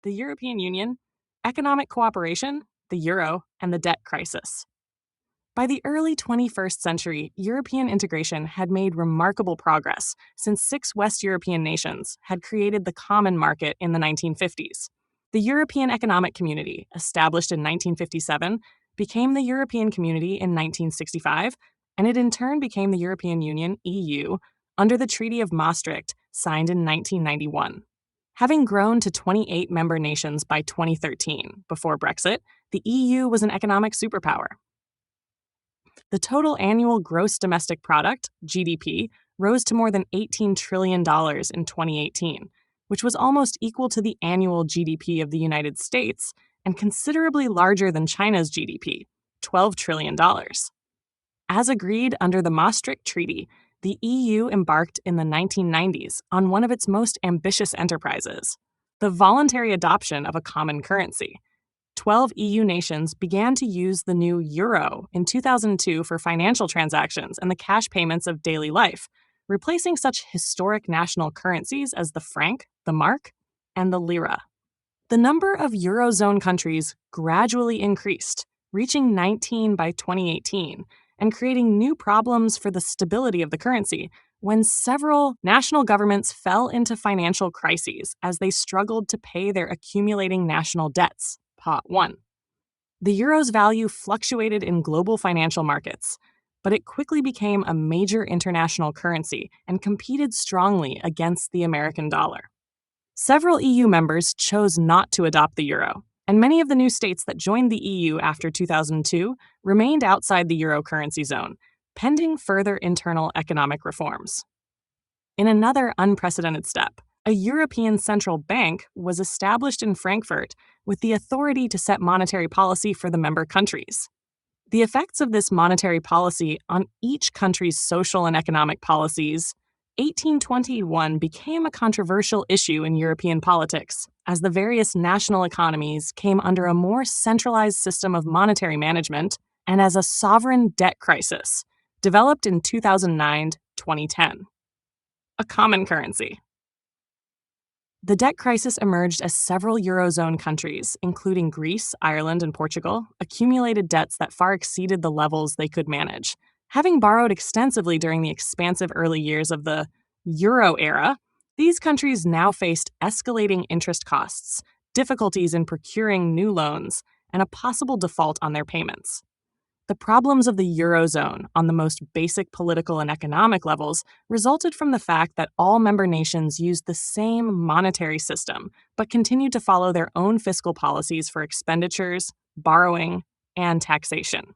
the European Union, economic cooperation, the euro, and the debt crisis. By the early 21st century, European integration had made remarkable progress since 6 West European nations had created the common market in the 1950s. The European Economic Community, established in 1957, became the European Community in 1965, and it in turn became the European Union, EU, under the Treaty of Maastricht, signed in 1991. Having grown to 28 member nations by 2013, before Brexit, the EU was an economic superpower. The total annual gross domestic product, GDP, rose to more than $18 trillion in 2018, which was almost equal to the annual GDP of the United States and considerably larger than China's GDP, $12 trillion. As agreed under the Maastricht Treaty, the EU embarked in the 1990s on one of its most ambitious enterprises, the voluntary adoption of a common currency. 12 EU nations began to use the new euro in 2002 for financial transactions and the cash payments of daily life, replacing such historic national currencies as the franc, the mark, and the lira. The number of Eurozone countries gradually increased, reaching 19 by 2018, and creating new problems for the stability of the currency when several national governments fell into financial crises as they struggled to pay their accumulating national debts. Pot 1. The euro's value fluctuated in global financial markets, but it quickly became a major international currency and competed strongly against the American dollar. Several EU members chose not to adopt the euro, and many of the new states that joined the EU after 2002 remained outside the euro currency zone, pending further internal economic reforms. In another unprecedented step, a European central bank was established in Frankfurt with the authority to set monetary policy for the member countries. The effects of this monetary policy on each country's social and economic policies, 1821 became a controversial issue in European politics as the various national economies came under a more centralized system of monetary management and as a sovereign debt crisis developed in 2009-2010. A common currency. The debt crisis emerged as several Eurozone countries, including Greece, Ireland, and Portugal, accumulated debts that far exceeded the levels they could manage. Having borrowed extensively during the expansive early years of the Euro era, these countries now faced escalating interest costs, difficulties in procuring new loans, and a possible default on their payments. The problems of the Eurozone on the most basic political and economic levels resulted from the fact that all member nations used the same monetary system, but continued to follow their own fiscal policies for expenditures, borrowing, and taxation.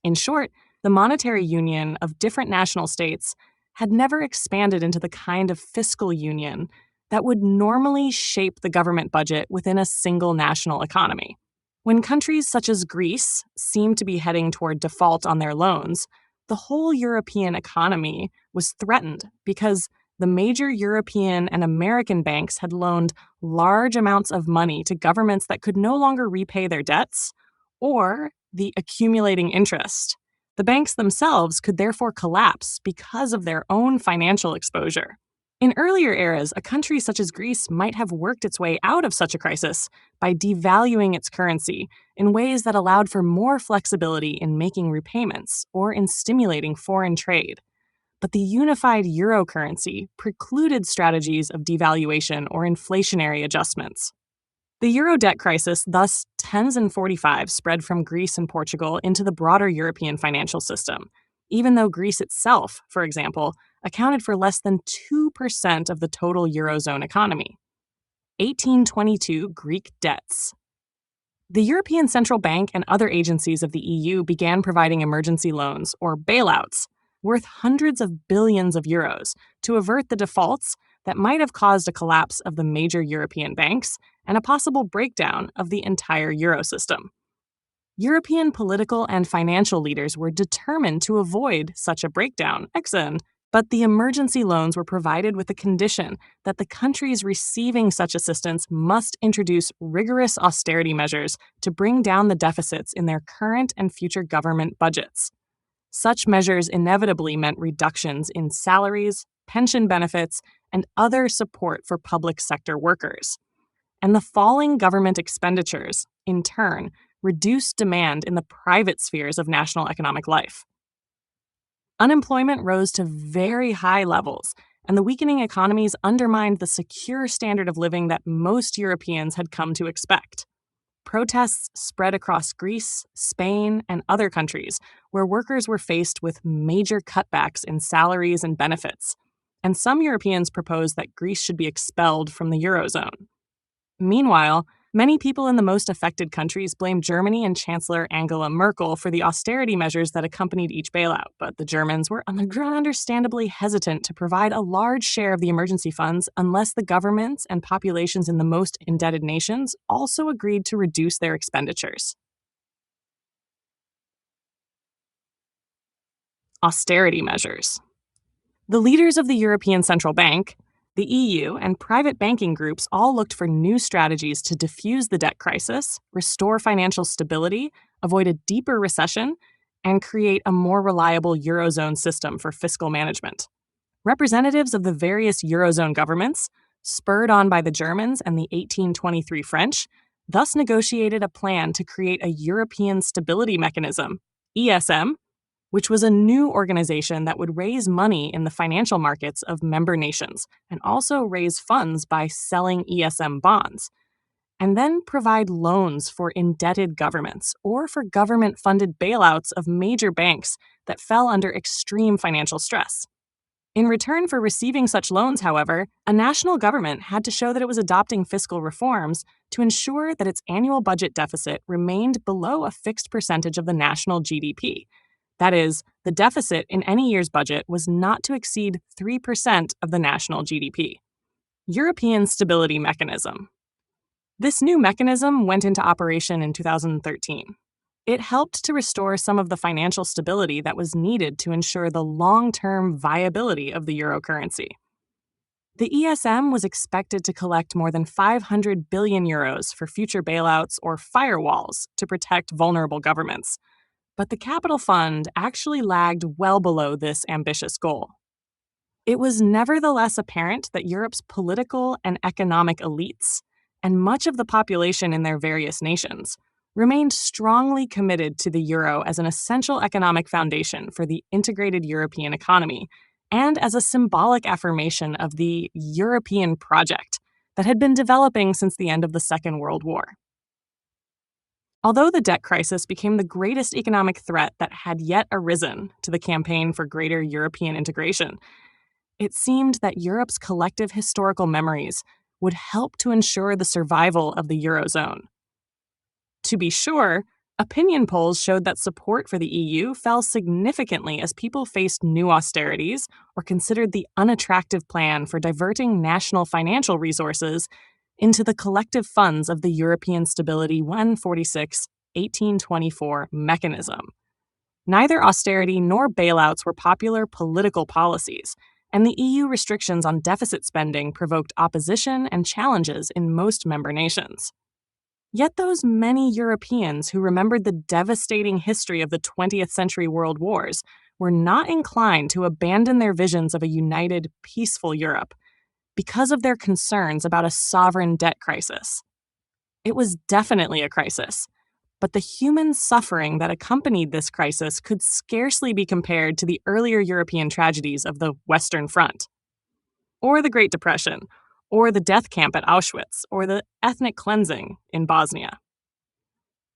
In short, the monetary union of different national states had never expanded into the kind of fiscal union that would normally shape the government budget within a single national economy. When countries such as Greece seemed to be heading toward default on their loans, the whole European economy was threatened because the major European and American banks had loaned large amounts of money to governments that could no longer repay their debts or the accumulating interest. The banks themselves could therefore collapse because of their own financial exposure. In earlier eras, a country such as Greece might have worked its way out of such a crisis by devaluing its currency in ways that allowed for more flexibility in making repayments or in stimulating foreign trade. But the unified euro currency precluded strategies of devaluation or inflationary adjustments. The euro debt crisis, thus tens and 45, spread from Greece and Portugal into the broader European financial system, even though Greece itself, for example, accounted for less than 2% of the total Eurozone economy. 1822 Greek debts. The European Central Bank and other agencies of the EU began providing emergency loans, or bailouts, worth hundreds of billions of euros to avert the defaults that might have caused a collapse of the major European banks and a possible breakdown of the entire euro system. European political and financial leaders were determined to avoid such a breakdown, but the emergency loans were provided with the condition that the countries receiving such assistance must introduce rigorous austerity measures to bring down the deficits in their current and future government budgets. Such measures inevitably meant reductions in salaries, pension benefits, and other support for public sector workers. And the falling government expenditures, in turn, reduced demand in the private spheres of national economic life. Unemployment rose to very high levels, and the weakening economies undermined the secure standard of living that most Europeans had come to expect. Protests spread across Greece, Spain, and other countries where workers were faced with major cutbacks in salaries and benefits. And some Europeans proposed that Greece should be expelled from the Eurozone. Meanwhile, many people in the most affected countries blamed Germany and Chancellor Angela Merkel for the austerity measures that accompanied each bailout, but the Germans were understandably hesitant to provide a large share of the emergency funds unless the governments and populations in the most indebted nations also agreed to reduce their expenditures. Austerity measures. The leaders of the European Central Bank, the EU, and private banking groups all looked for new strategies to diffuse the debt crisis, restore financial stability, avoid a deeper recession, and create a more reliable Eurozone system for fiscal management. Representatives of the various Eurozone governments, spurred on by the Germans and the 1823 French, thus negotiated a plan to create a European Stability Mechanism, ESM, which was a new organization that would raise money in the financial markets of member nations and also raise funds by selling ESM bonds, and then provide loans for indebted governments or for government-funded bailouts of major banks that fell under extreme financial stress. In return for receiving such loans, however, a national government had to show that it was adopting fiscal reforms to ensure that its annual budget deficit remained below a fixed percentage of the national GDP. That is, the deficit in any year's budget was not to exceed 3% of the national GDP. European Stability Mechanism. This new mechanism went into operation in 2013. It helped to restore some of the financial stability that was needed to ensure the long-term viability of the euro currency. The ESM was expected to collect more than 500 billion euros for future bailouts or firewalls to protect vulnerable governments. But the Capital Fund actually lagged well below this ambitious goal. It was nevertheless apparent that Europe's political and economic elites, and much of the population in their various nations, remained strongly committed to the euro as an essential economic foundation for the integrated European economy, and as a symbolic affirmation of the European project that had been developing since the end of the Second World War. Although the debt crisis became the greatest economic threat that had yet arisen to the campaign for greater European integration, it seemed that Europe's collective historical memories would help to ensure the survival of the Eurozone. To be sure, opinion polls showed that support for the EU fell significantly as people faced new austerities or considered the unattractive plan for diverting national financial resources into the collective funds of the European Stability 146/1824 mechanism. Neither austerity nor bailouts were popular political policies, and the EU restrictions on deficit spending provoked opposition and challenges in most member nations. Yet those many Europeans who remembered the devastating history of the 20th century world wars were not inclined to abandon their visions of a united, peaceful Europe because of their concerns about a sovereign debt crisis. It was definitely a crisis, but the human suffering that accompanied this crisis could scarcely be compared to the earlier European tragedies of the Western Front, or the Great Depression, or the death camp at Auschwitz, or the ethnic cleansing in Bosnia.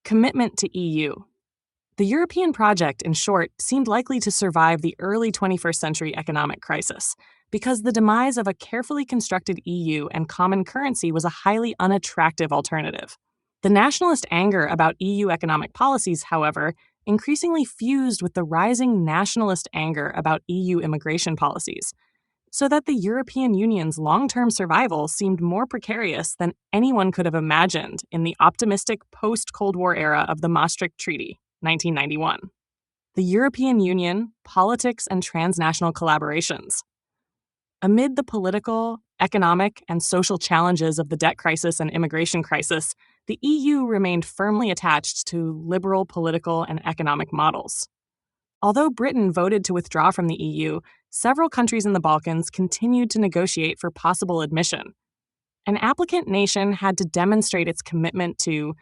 Commitment to EU. The European project, in short, seemed likely to survive the early 21st century economic crisis, because the demise of a carefully constructed EU and common currency was a highly unattractive alternative. The nationalist anger about EU economic policies, however, increasingly fused with the rising nationalist anger about EU immigration policies, so that the European Union's long-term survival seemed more precarious than anyone could have imagined in the optimistic post-Cold War era of the Maastricht Treaty, 1991. The European Union, politics, and transnational collaborations. Amid the political, economic, and social challenges of the debt crisis and immigration crisis, the EU remained firmly attached to liberal political and economic models. Although Britain voted to withdraw from the EU, several countries in the Balkans continued to negotiate for possible admission. An applicant nation had to demonstrate its commitment to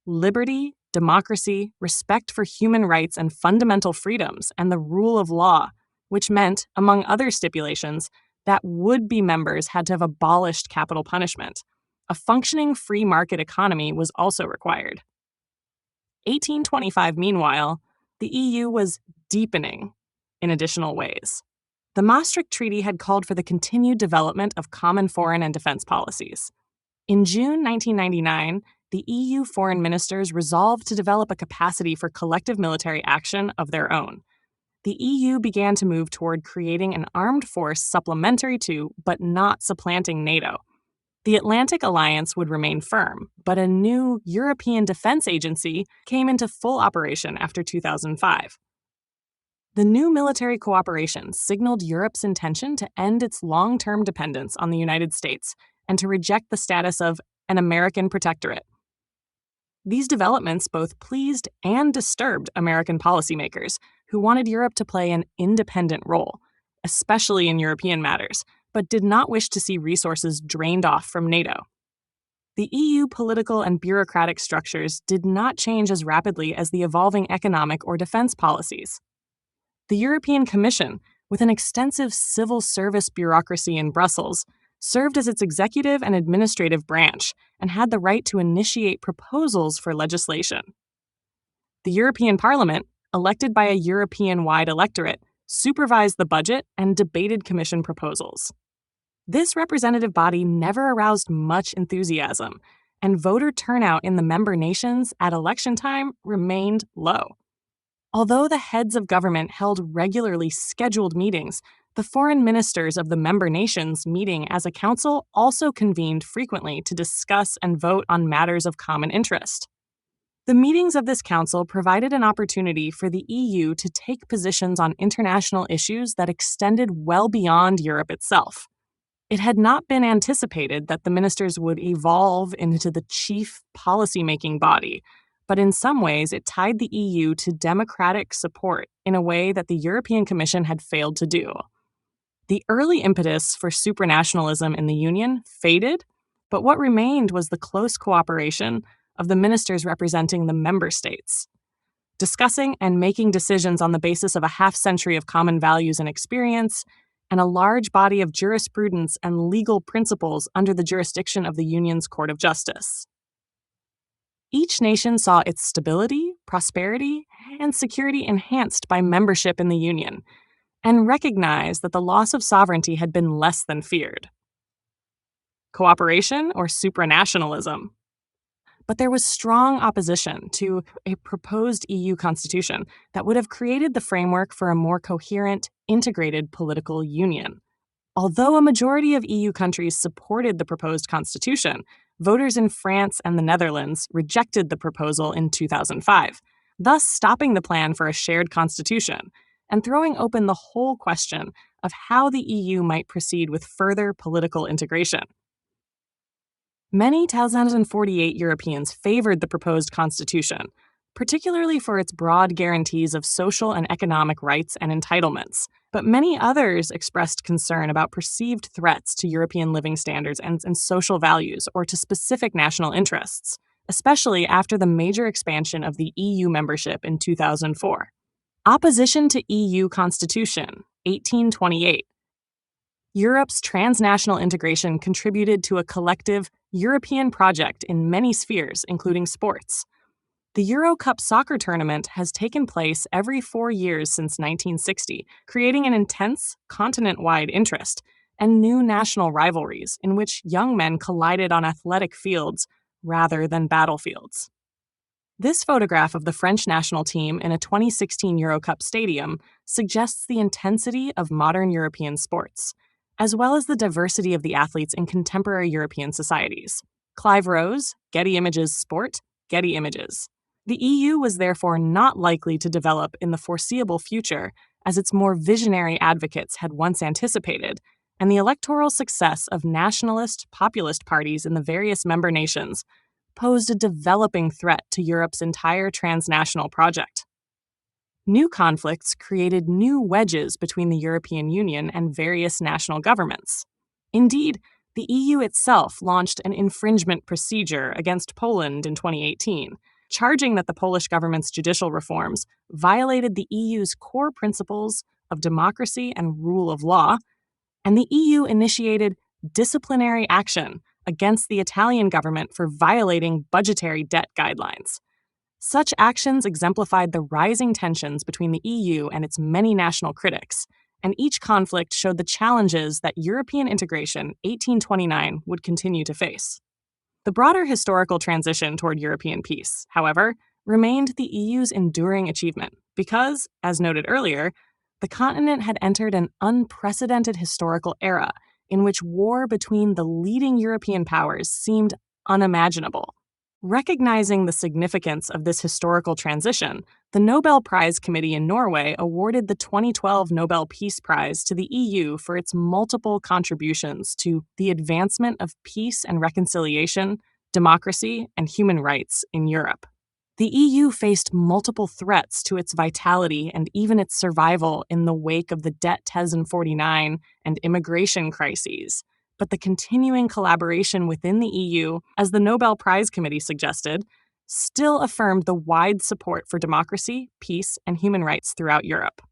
liberty, democracy, respect for human rights and fundamental freedoms, and the rule of law, which meant, among other stipulations, that would-be members had to have abolished capital punishment. A functioning free market economy was also required. 1825, meanwhile, the EU was deepening in additional ways. The Maastricht Treaty had called for the continued development of common foreign and defense policies. In June 1999, the EU foreign ministers resolved to develop a capacity for collective military action of their own. The EU began to move toward creating an armed force supplementary to, but not supplanting, NATO. The Atlantic Alliance would remain firm, but a new European Defense Agency came into full operation after 2005. The new military cooperation signaled Europe's intention to end its long-term dependence on the United States and to reject the status of an American protectorate. These developments both pleased and disturbed American policymakers who wanted Europe to play an independent role, especially in European matters, but did not wish to see resources drained off from NATO. The EU political and bureaucratic structures did not change as rapidly as the evolving economic or defense policies. The European Commission, with an extensive civil service bureaucracy in Brussels, served as its executive and administrative branch and had the right to initiate proposals for legislation. The European Parliament, elected by a European-wide electorate, supervised the budget and debated Commission proposals. This representative body never aroused much enthusiasm, and voter turnout in the member nations at election time remained low. Although the heads of government held regularly scheduled meetings, the foreign ministers of the member nations meeting as a council also convened frequently to discuss and vote on matters of common interest. The meetings of this council provided an opportunity for the EU to take positions on international issues that extended well beyond Europe itself. It had not been anticipated that the ministers would evolve into the chief policymaking body, but in some ways it tied the EU to democratic support in a way that the European Commission had failed to do. The early impetus for supranationalism in the Union faded, but what remained was the close cooperation of the ministers representing the member states, discussing and making decisions on the basis of a half-century of common values and experience, and a large body of jurisprudence and legal principles under the jurisdiction of the Union's Court of Justice. Each nation saw its stability, prosperity, and security enhanced by membership in the Union, and recognized that the loss of sovereignty had been less than feared. Cooperation or supranationalism? But there was strong opposition to a proposed EU constitution that would have created the framework for a more coherent, integrated political union. Although a majority of EU countries supported the proposed constitution, voters in France and the Netherlands rejected the proposal in 2005, thus stopping the plan for a shared constitution and throwing open the whole question of how the EU might proceed with further political integration. Many 2048 Europeans favored the proposed constitution, particularly for its broad guarantees of social and economic rights and entitlements, but many others expressed concern about perceived threats to European living standards and social values or to specific national interests, especially after the major expansion of the EU membership in 2004. Opposition to EU Constitution, 1828. Europe's transnational integration contributed to a collective European project in many spheres, including sports. The Euro Cup soccer tournament has taken place every 4 years since 1960, creating an intense, continent-wide interest and new national rivalries in which young men collided on athletic fields rather than battlefields. This photograph of the French national team in a 2016 Euro Cup stadium suggests the intensity of modern European sports, as well as the diversity of the athletes in contemporary European societies. Clive Rose, Getty Images Sport, Getty Images. The EU was therefore not likely to develop in the foreseeable future as its more visionary advocates had once anticipated, and the electoral success of nationalist, populist parties in the various member nations posed a developing threat to Europe's entire transnational project. New conflicts created new wedges between the European Union and various national governments. Indeed, The EU itself launched an infringement procedure against Poland in 2018, charging that the Polish government's judicial reforms violated the EU's core principles of democracy and rule of law, and the EU initiated disciplinary action against the Italian government for violating budgetary debt guidelines. Such actions exemplified the rising tensions between the EU and its many national critics, and each conflict showed the challenges that European integration 1829 would continue to face. The broader historical transition toward European peace, however, remained the EU's enduring achievement because, as noted earlier, the continent had entered an unprecedented historical era in which war between the leading European powers seemed unimaginable. Recognizing the significance of this historical transition, the Nobel Prize Committee in Norway awarded the 2012 Nobel Peace Prize to the EU for its multiple contributions to the advancement of peace and reconciliation, democracy, and human rights in Europe. The EU faced multiple threats to its vitality and even its survival in the wake of the Det 1049 and immigration crises. But the continuing collaboration within the EU, as the Nobel Prize Committee suggested, still affirmed the wide support for democracy, peace, and human rights throughout Europe.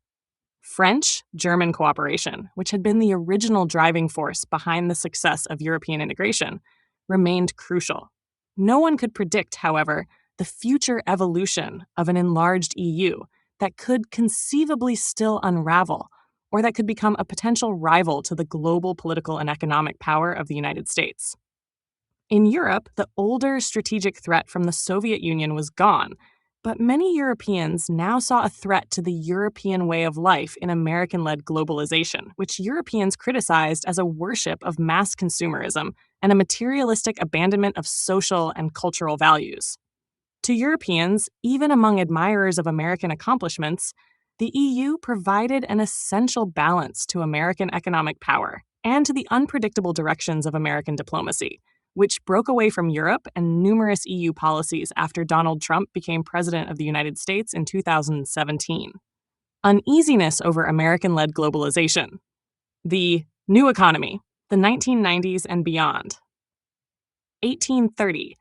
French-German cooperation, which had been the original driving force behind the success of European integration, remained crucial. No one could predict, however, the future evolution of an enlarged EU that could conceivably still unravel, or that could become a potential rival to the global political and economic power of the United States. In Europe, the older strategic threat from the Soviet Union was gone, but many Europeans now saw a threat to the European way of life in American-led globalization, which Europeans criticized as a worship of mass consumerism and a materialistic abandonment of social and cultural values. To Europeans, even among admirers of American accomplishments, the EU provided an essential balance to American economic power and to the unpredictable directions of American diplomacy, which broke away from Europe and numerous EU policies after Donald Trump became president of the United States in 2017. Uneasiness over American-led globalization. The new economy, the 1990s and beyond. 1830.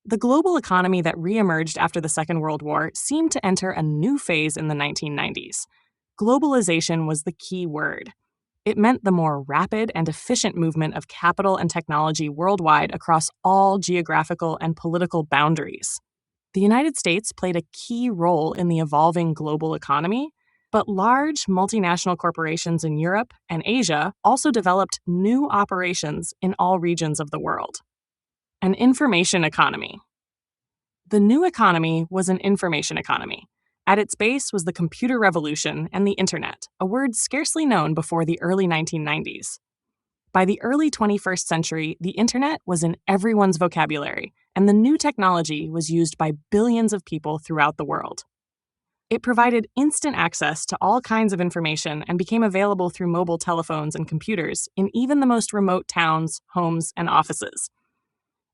The global economy that reemerged after the Second World War seemed to enter a new phase in the 1990s. Globalization was the key word. It meant the more rapid and efficient movement of capital and technology worldwide across all geographical and political boundaries. The United States played a key role in the evolving global economy, but large multinational corporations in Europe and Asia also developed new operations in all regions of the world. An information economy. The new economy was an information economy. At its base was the computer revolution and the internet, a word scarcely known before the early 1990s. By the early 21st century, the internet was in everyone's vocabulary, and the new technology was used by billions of people throughout the world. It provided instant access to all kinds of information and became available through mobile telephones and computers in even the most remote towns, homes, and offices.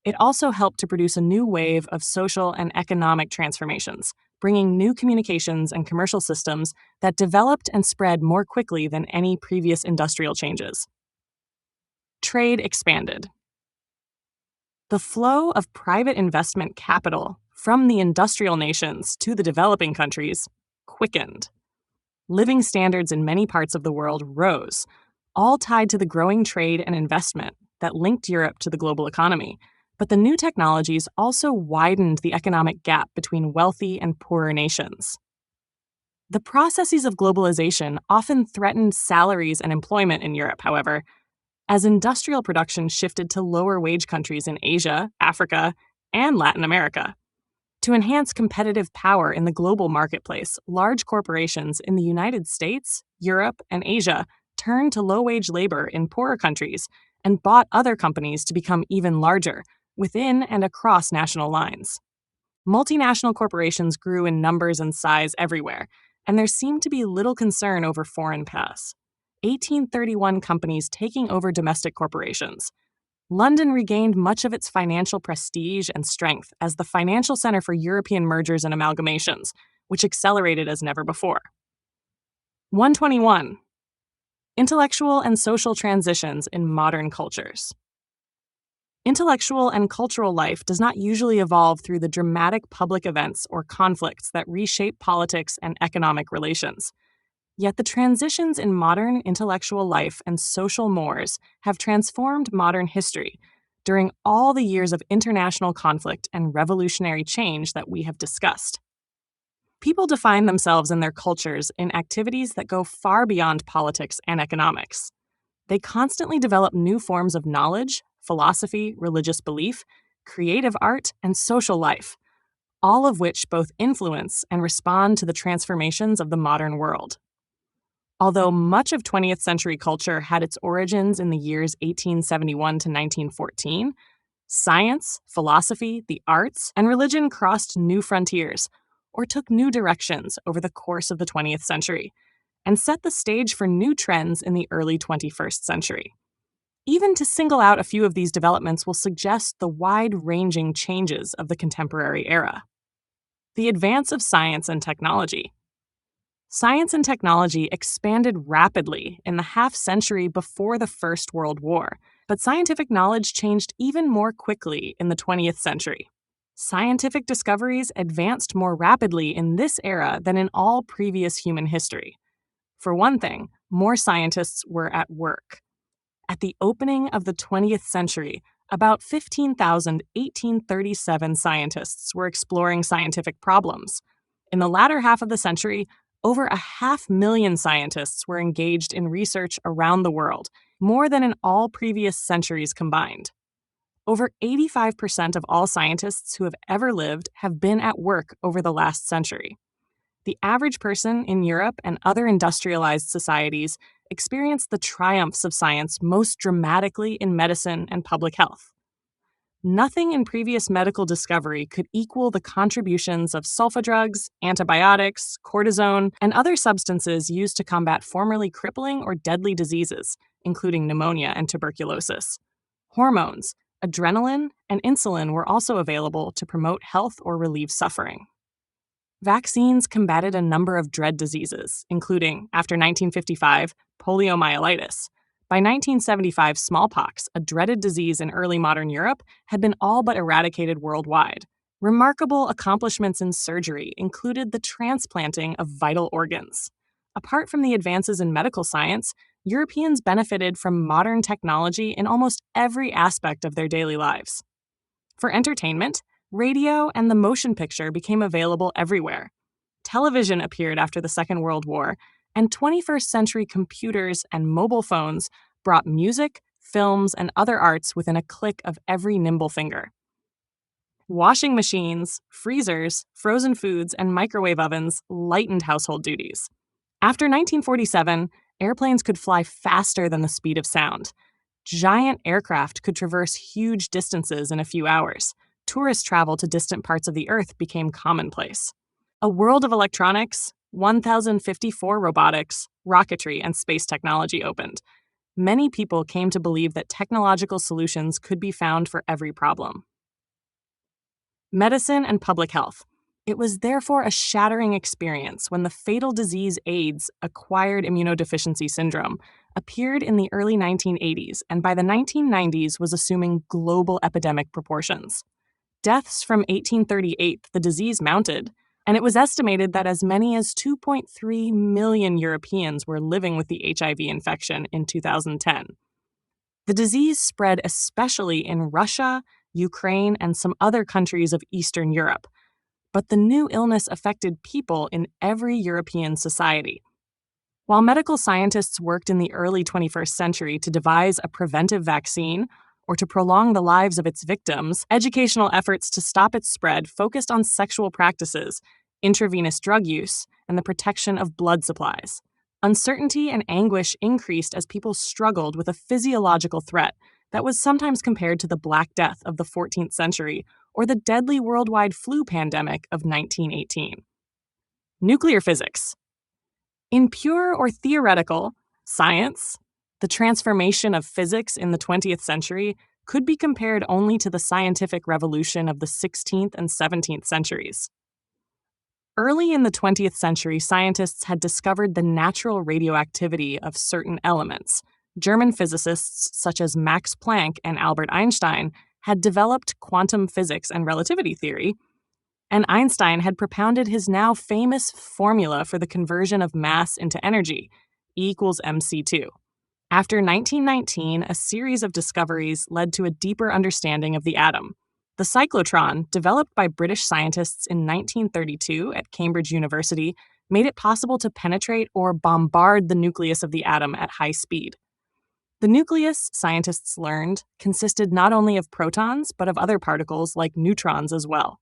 It also helped to produce a new wave of social and economic transformations, bringing new communications and commercial systems that developed and spread more quickly than any previous industrial changes. Trade expanded. The flow of private investment capital from the industrial nations to the developing countries quickened. Living standards in many parts of the world rose, all tied to the growing trade and investment that linked Europe to the global economy. But the new technologies also widened the economic gap between wealthy and poorer nations. The processes of globalization often threatened salaries and employment in Europe, however, as industrial production shifted to lower-wage countries in Asia, Africa, and Latin America. To enhance competitive power in the global marketplace, large corporations in the United States, Europe, and Asia turned to low-wage labor in poorer countries and bought other companies to become even larger, within and across national lines. Multinational corporations grew in numbers and size everywhere, and there seemed to be little concern over foreign pests. 1831 companies taking over domestic corporations. London regained much of its financial prestige and strength as the financial center for European mergers and amalgamations, which accelerated as never before. 121. Intellectual and social transitions in modern cultures. Intellectual and cultural life does not usually evolve through the dramatic public events or conflicts that reshape politics and economic relations. Yet the transitions in modern intellectual life and social mores have transformed modern history during all the years of international conflict and revolutionary change that we have discussed. People define themselves and their cultures in activities that go far beyond politics and economics. They constantly develop new forms of knowledge, philosophy, religious belief, creative art, and social life, all of which both influence and respond to the transformations of the modern world. Although much of 20th century culture had its origins in the years 1871 to 1914, science, philosophy, the arts, and religion crossed new frontiers or took new directions over the course of the 20th century and set the stage for new trends in the early 21st century. Even to single out a few of these developments will suggest the wide-ranging changes of the contemporary era. The advance of science and technology. Science and technology expanded rapidly in the half-century before the First World War, but scientific knowledge changed even more quickly in the 20th century. Scientific discoveries advanced more rapidly in this era than in all previous human history. For one thing, more scientists were at work. At the opening of the 20th century, about 15,000 1837 scientists were exploring scientific problems. In the latter half of the century, over 500,000 scientists were engaged in research around the world, more than in all previous centuries combined. Over 85% of all scientists who have ever lived have been at work over the last century. The average person in Europe and other industrialized societies experienced the triumphs of science most dramatically in medicine and public health. Nothing in previous medical discovery could equal the contributions of sulfa-drugs, antibiotics, cortisone, and other substances used to combat formerly crippling or deadly diseases, including pneumonia and tuberculosis. Hormones, adrenaline, and insulin were also available to promote health or relieve suffering. Vaccines combated a number of dread diseases, including, after 1955, poliomyelitis. By 1975, smallpox, a dreaded disease in early modern Europe, had been all but eradicated worldwide. Remarkable accomplishments in surgery included the transplanting of vital organs. Apart from the advances in medical science, Europeans benefited from modern technology in almost every aspect of their daily lives. For entertainment, radio and the motion picture became available everywhere. Television appeared after the Second World War, and 21st century computers and mobile phones brought music, films, and other arts within a click of every nimble finger. Washing machines, freezers, frozen foods, and microwave ovens lightened household duties. After 1947, airplanes could fly faster than the speed of sound. Giant aircraft could traverse huge distances in a few hours. Tourist travel to distant parts of the Earth became commonplace. A world of electronics, 1,054 robotics, rocketry, and space technology opened. Many people came to believe that technological solutions could be found for every problem. Medicine and public health. It was therefore a shattering experience when the fatal disease AIDS, acquired immunodeficiency syndrome, appeared in the early 1980s and by the 1990s was assuming global epidemic proportions. Deaths from 1838, the disease mounted, and it was estimated that as many as 2.3 million Europeans were living with the HIV infection in 2010. The disease spread especially in Russia, Ukraine, and some other countries of Eastern Europe, but the new illness affected people in every European society. While medical scientists worked in the early 21st century to devise a preventive vaccine or to prolong the lives of its victims, educational efforts to stop its spread focused on sexual practices, intravenous drug use, and the protection of blood supplies. Uncertainty and anguish increased as people struggled with a physiological threat that was sometimes compared to the Black Death of the 14th century or the deadly worldwide flu pandemic of 1918. Nuclear physics. In pure or theoretical science, the transformation of physics in the 20th century could be compared only to the scientific revolution of the 16th and 17th centuries. Early in the 20th century, scientists had discovered the natural radioactivity of certain elements. German physicists such as Max Planck and Albert Einstein had developed quantum physics and relativity theory, and Einstein had propounded his now famous formula for the conversion of mass into energy, E equals mc2. After 1919, a series of discoveries led to a deeper understanding of the atom. The cyclotron, developed by British scientists in 1932 at Cambridge University, made it possible to penetrate or bombard the nucleus of the atom at high speed. The nucleus, scientists learned, consisted not only of protons, but of other particles like neutrons as well.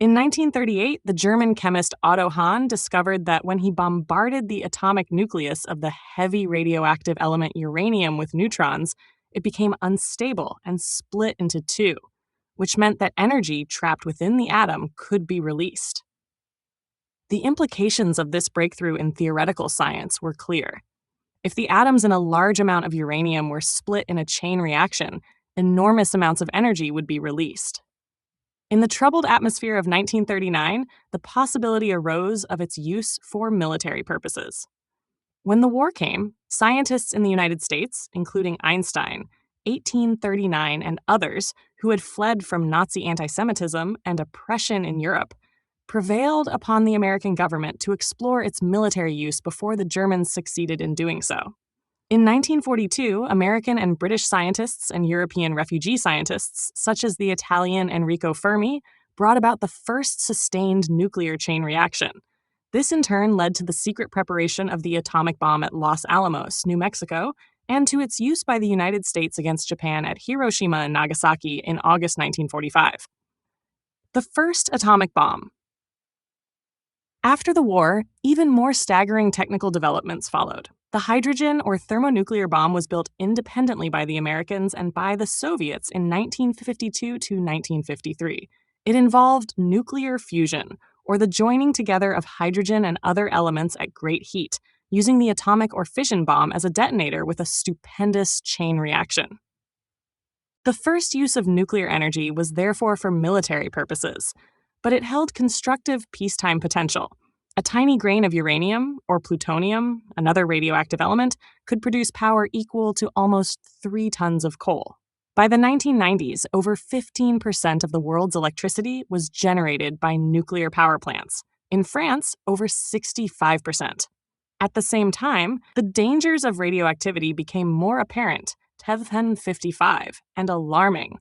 In 1938, the German chemist Otto Hahn discovered that when he bombarded the atomic nucleus of the heavy radioactive element uranium with neutrons, it became unstable and split into two, which meant that energy trapped within the atom could be released. The implications of this breakthrough in theoretical science were clear. If the atoms in a large amount of uranium were split in a chain reaction, enormous amounts of energy would be released. In the troubled atmosphere of 1939, the possibility arose of its use for military purposes. When the war came, scientists in the United States, including Einstein, 1839, and others who had fled from Nazi anti-Semitism and oppression in Europe, prevailed upon the American government to explore its military use before the Germans succeeded in doing so. In 1942, American and British scientists and European refugee scientists, such as the Italian Enrico Fermi, brought about the first sustained nuclear chain reaction. This in turn led to the secret preparation of the atomic bomb at Los Alamos, New Mexico, and to its use by the United States against Japan at Hiroshima and Nagasaki in August 1945. The first atomic bomb. After the war, even more staggering technical developments followed. The hydrogen or thermonuclear bomb was built independently by the Americans and by the Soviets in 1952 to 1953. It involved nuclear fusion, or the joining together of hydrogen and other elements at great heat, using the atomic or fission bomb as a detonator with a stupendous chain reaction. The first use of nuclear energy was therefore for military purposes, but it held constructive peacetime potential. A tiny grain of uranium, or plutonium, another radioactive element, could produce power equal to almost 3 tons of coal. By the 1990s, over 15% of the world's electricity was generated by nuclear power plants. In France, over 65%. At the same time, the dangers of radioactivity became more apparent, 1055, and alarming.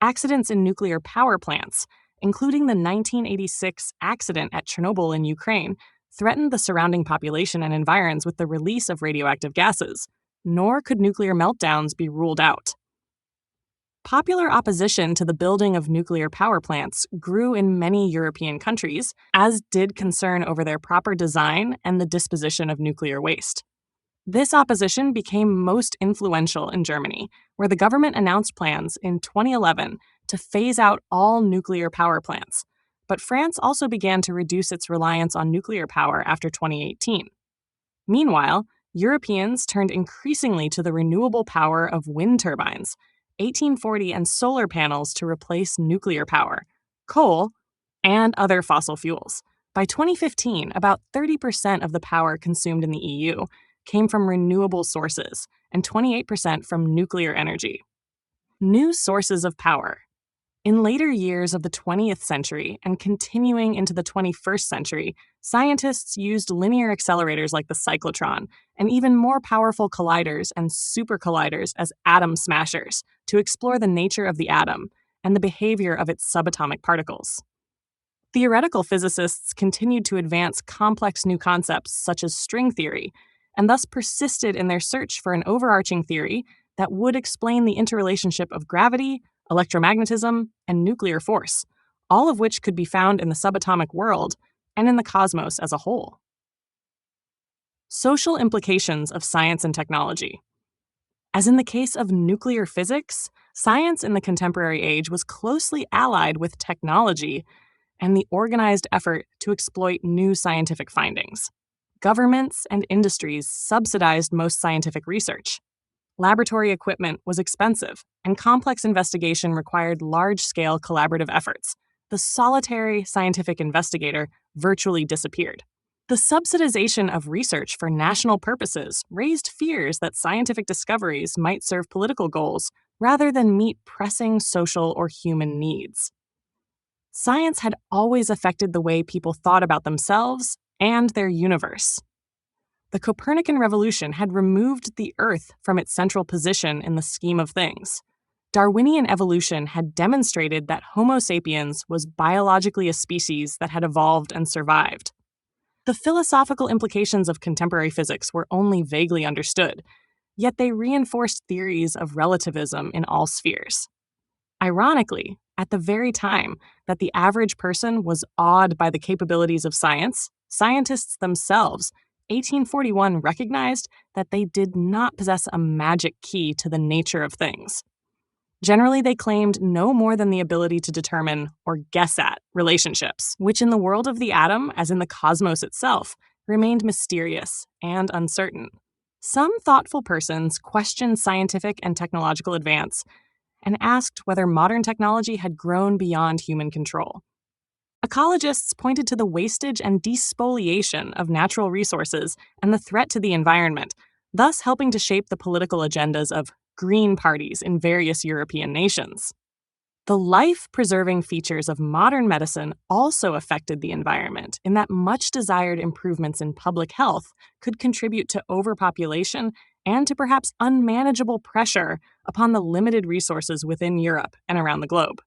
Accidents in nuclear power plants, including the 1986 accident at Chernobyl in Ukraine, threatened the surrounding population and environs with the release of radioactive gases, nor could nuclear meltdowns be ruled out. Popular opposition to the building of nuclear power plants grew in many European countries, as did concern over their proper design and the disposition of nuclear waste. This opposition became most influential in Germany, where the government announced plans in 2011 to phase out all nuclear power plants, but France also began to reduce its reliance on nuclear power after 2018. Meanwhile, Europeans turned increasingly to the renewable power of wind turbines, 1840 and solar panels to replace nuclear power, coal, and other fossil fuels. By 2015, about 30% of the power consumed in the EU came from renewable sources and 28% from nuclear energy. New sources of power. In later years of the 20th century and continuing into the 21st century, scientists used linear accelerators like the cyclotron and even more powerful colliders and supercolliders as atom smashers to explore the nature of the atom and the behavior of its subatomic particles. Theoretical physicists continued to advance complex new concepts such as string theory, and thus persisted in their search for an overarching theory that would explain the interrelationship of gravity, electromagnetism, and nuclear force, all of which could be found in the subatomic world and in the cosmos as a whole. Social implications of science and technology. As in the case of nuclear physics, science in the contemporary age was closely allied with technology and the organized effort to exploit new scientific findings. Governments and industries subsidized most scientific research. Laboratory equipment was expensive, and complex investigation required large-scale collaborative efforts. The solitary scientific investigator virtually disappeared. The subsidization of research for national purposes raised fears that scientific discoveries might serve political goals, rather than meet pressing social or human needs. Science had always affected the way people thought about themselves and their universe. The Copernican revolution had removed the Earth from its central position in the scheme of things. Darwinian evolution had demonstrated that Homo sapiens was biologically a species that had evolved and survived. The philosophical implications of contemporary physics were only vaguely understood, yet they reinforced theories of relativism in all spheres. Ironically, at the very time that the average person was awed by the capabilities of science, scientists themselves, 1841, recognized that they did not possess a magic key to the nature of things. Generally, they claimed no more than the ability to determine or guess at relationships, which in the world of the atom, as in the cosmos itself, remained mysterious and uncertain. Some thoughtful persons questioned scientific and technological advance and asked whether modern technology had grown beyond human control. Ecologists pointed to the wastage and despoliation of natural resources and the threat to the environment, thus helping to shape the political agendas of green parties in various European nations. The life-preserving features of modern medicine also affected the environment, in that much-desired improvements in public health could contribute to overpopulation and to perhaps unmanageable pressure upon the limited resources within Europe and around the globe.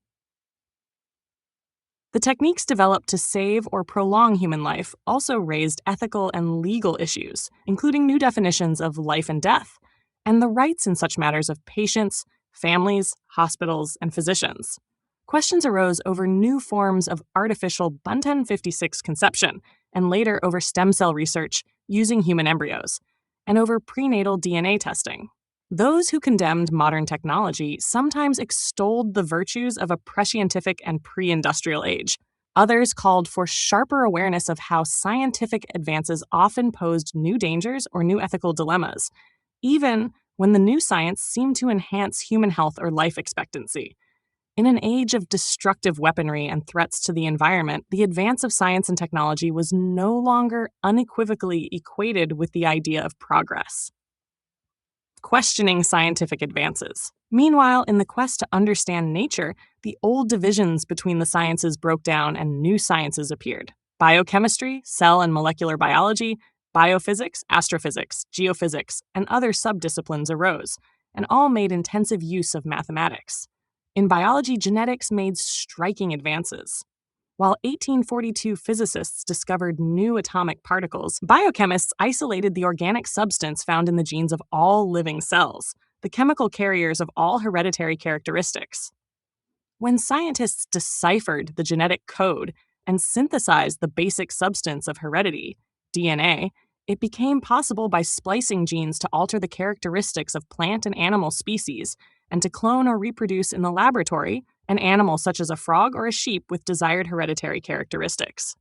The techniques developed to save or prolong human life also raised ethical and legal issues, including new definitions of life and death, and the rights in such matters of patients, families, hospitals, and physicians. Questions arose over new forms of artificial Bunten 56 conception, and later over stem cell research using human embryos, and over prenatal DNA testing. Those who condemned modern technology sometimes extolled the virtues of a prescientific and pre-industrial age. Others called for sharper awareness of how scientific advances often posed new dangers or new ethical dilemmas, even when the new science seemed to enhance human health or life expectancy. In an age of destructive weaponry and threats to the environment, the advance of science and technology was no longer unequivocally equated with the idea of progress. Questioning scientific advances. Meanwhile, in the quest to understand nature, the old divisions between the sciences broke down and new sciences appeared. Biochemistry, cell and molecular biology, biophysics, astrophysics, geophysics, and other subdisciplines arose, and all made intensive use of mathematics. In biology, genetics made striking advances. While 1842 physicists discovered new atomic particles, biochemists isolated the organic substance found in the genes of all living cells, the chemical carriers of all hereditary characteristics. When scientists deciphered the genetic code and synthesized the basic substance of heredity, DNA, it became possible by splicing genes to alter the characteristics of plant and animal species and to clone or reproduce in the laboratory an animal such as a frog or a sheep with desired hereditary characteristics.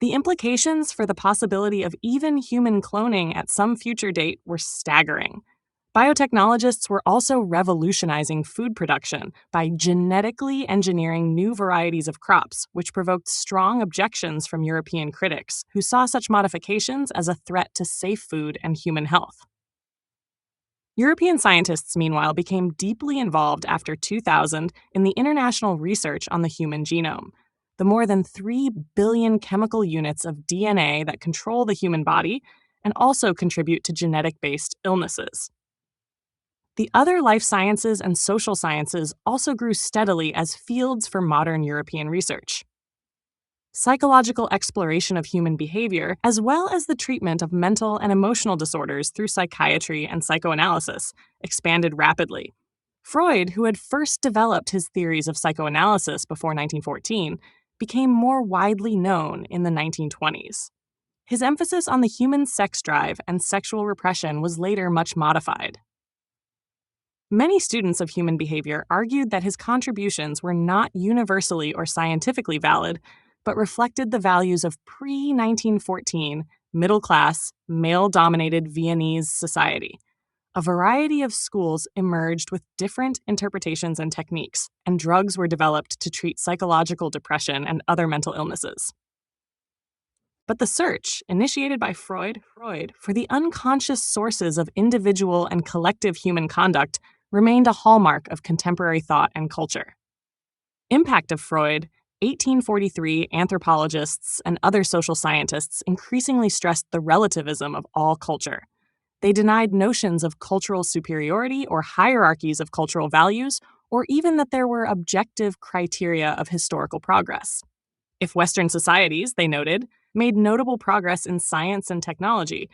The implications for the possibility of even human cloning at some future date were staggering. Biotechnologists were also revolutionizing food production by genetically engineering new varieties of crops, which provoked strong objections from European critics, who saw such modifications as a threat to safe food and human health. European scientists, meanwhile, became deeply involved after 2000 in the international research on the human genome, the more than 3 billion chemical units of DNA that control the human body and also contribute to genetic-based illnesses. The other life sciences and social sciences also grew steadily as fields for modern European research. Psychological exploration of human behavior, as well as the treatment of mental and emotional disorders through psychiatry and psychoanalysis, expanded rapidly. Freud, who had first developed his theories of psychoanalysis before 1914, became more widely known in the 1920s. His emphasis on the human sex drive and sexual repression was later much modified. Many students of human behavior argued that his contributions were not universally or scientifically valid, but reflected the values of pre-1914, middle-class, male-dominated Viennese society. A variety of schools emerged with different interpretations and techniques, and drugs were developed to treat psychological depression and other mental illnesses. But the search, initiated by Freud, for the unconscious sources of individual and collective human conduct remained a hallmark of contemporary thought and culture. Impact of Freud: 1843 anthropologists and other social scientists increasingly stressed the relativism of all culture. They denied notions of cultural superiority or hierarchies of cultural values, or even that there were objective criteria of historical progress. If Western societies, they noted, made notable progress in science and technology,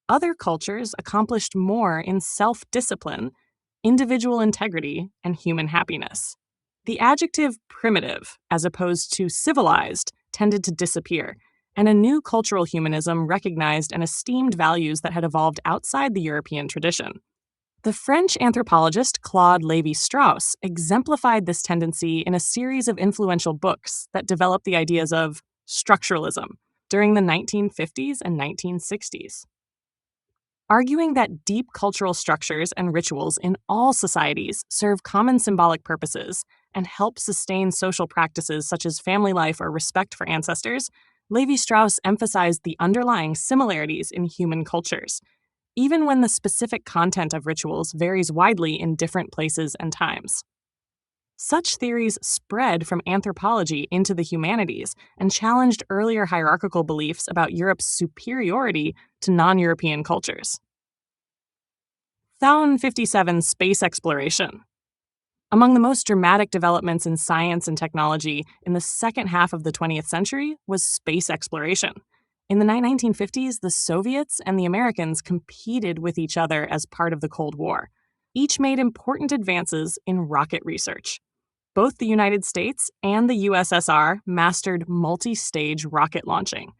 other cultures accomplished more in self-discipline, individual integrity, and human happiness. The adjective primitive, as opposed to civilized, tended to disappear, and a new cultural humanism recognized and esteemed values that had evolved outside the European tradition. The French anthropologist Claude Lévi-Strauss exemplified this tendency in a series of influential books that developed the ideas of structuralism during the 1950s and 1960s. Arguing that deep cultural structures and rituals in all societies serve common symbolic purposes and help sustain social practices such as family life or respect for ancestors, Lévi-Strauss emphasized the underlying similarities in human cultures, even when the specific content of rituals varies widely in different places and times. Such theories spread from anthropology into the humanities and challenged earlier hierarchical beliefs about Europe's superiority to non-European cultures. Thaun 57 space exploration. Among the most dramatic developments in science and technology in the second half of the 20th century was space exploration. In the 1950s, the Soviets and the Americans competed with each other as part of the Cold War. Each made important advances in rocket research. Both the United States and the USSR mastered multi-stage rocket launching.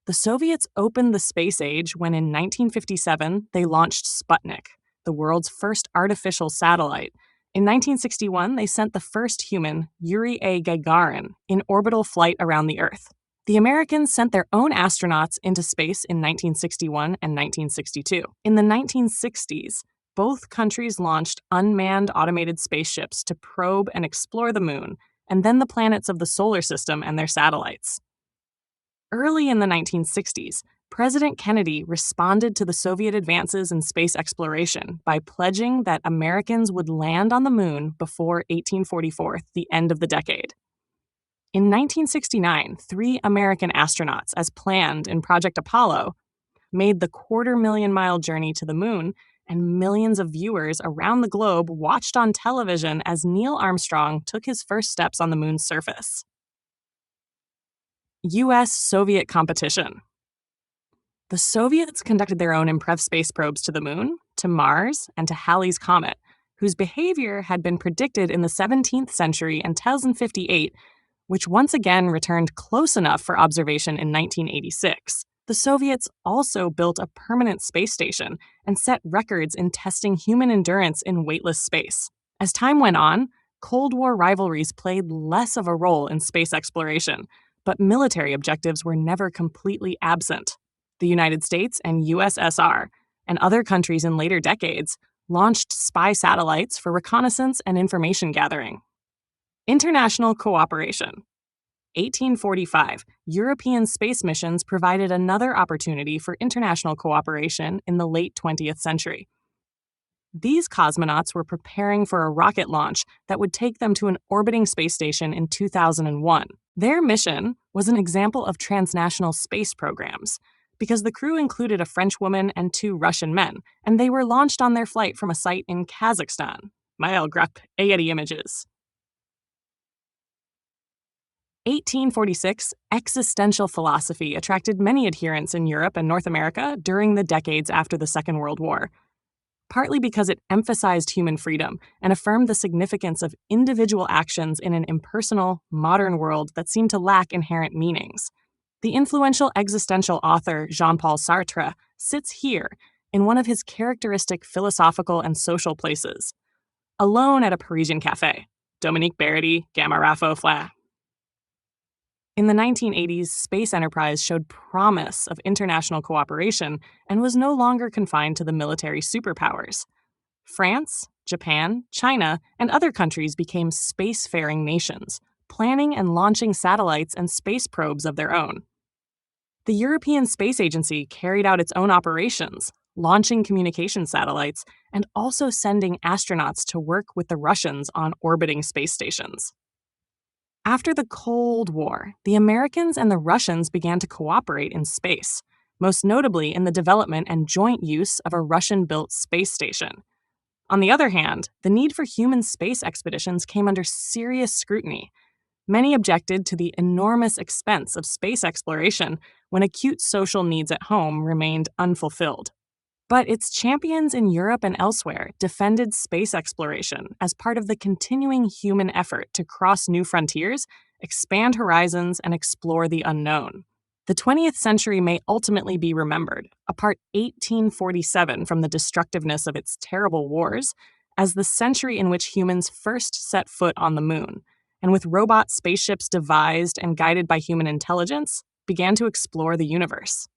The Soviets opened the space age when in 1957 they launched Sputnik, the world's first artificial satellite. In 1961, they sent the first human, Yuri A. Gagarin, in orbital flight around the Earth. The Americans sent their own astronauts into space in 1961 and 1962. In the 1960s, both countries launched unmanned automated spaceships to probe and explore the moon, and then the planets of the solar system and their satellites. Early in the 1960s, President Kennedy responded to the Soviet advances in space exploration by pledging that Americans would land on the moon before 1844, the end of the decade. In 1969, 3 American astronauts, as planned in Project Apollo, made the 250,000-mile journey to the moon, and millions of viewers around the globe watched on television as Neil Armstrong took his first steps on the moon's surface. US-Soviet competition. The Soviets conducted their own Improv space probes to the moon, to Mars, and to Halley's Comet, whose behavior had been predicted in the 17th century and 2058, which once again returned close enough for observation in 1986. The Soviets also built a permanent space station and set records in testing human endurance in weightless space. As time went on, Cold War rivalries played less of a role in space exploration, but military objectives were never completely absent. The United States and USSR, and other countries in later decades, launched spy satellites for reconnaissance and information gathering. International cooperation. 1845, European space missions provided another opportunity for international cooperation in the late 20th century. These cosmonauts were preparing for a rocket launch that would take them to an orbiting space station in 2001. Their mission was an example of transnational space programs, because the crew included a French woman and 2 Russian men, and they were launched on their flight from a site in Kazakhstan. Mael Grup, Getty Images. 1846, existential philosophy attracted many adherents in Europe and North America during the decades after the Second World War, partly because it emphasized human freedom and affirmed the significance of individual actions in an impersonal, modern world that seemed to lack inherent meanings. The influential existential author Jean-Paul Sartre sits here in one of his characteristic philosophical and social places, alone at a Parisian cafe. Dominique Berardi, Gamma Raffo Fla. In the 1980s, space enterprise showed promise of international cooperation and was no longer confined to the military superpowers. France, Japan, China, and other countries became spacefaring nations, planning and launching satellites and space probes of their own. The European Space Agency carried out its own operations, launching communication satellites, and also sending astronauts to work with the Russians on orbiting space stations. After the Cold War, the Americans and the Russians began to cooperate in space, most notably in the development and joint use of a Russian built space station. On the other hand, the need for human space expeditions came under serious scrutiny. Many objected to the enormous expense of space exploration when acute social needs at home remained unfulfilled. But its champions in Europe and elsewhere defended space exploration as part of the continuing human effort to cross new frontiers, expand horizons, and explore the unknown. The 20th century may ultimately be remembered, apart 1847 from the destructiveness of its terrible wars, as the century in which humans first set foot on the moon, and with robot spaceships devised and guided by human intelligence, began to explore the universe.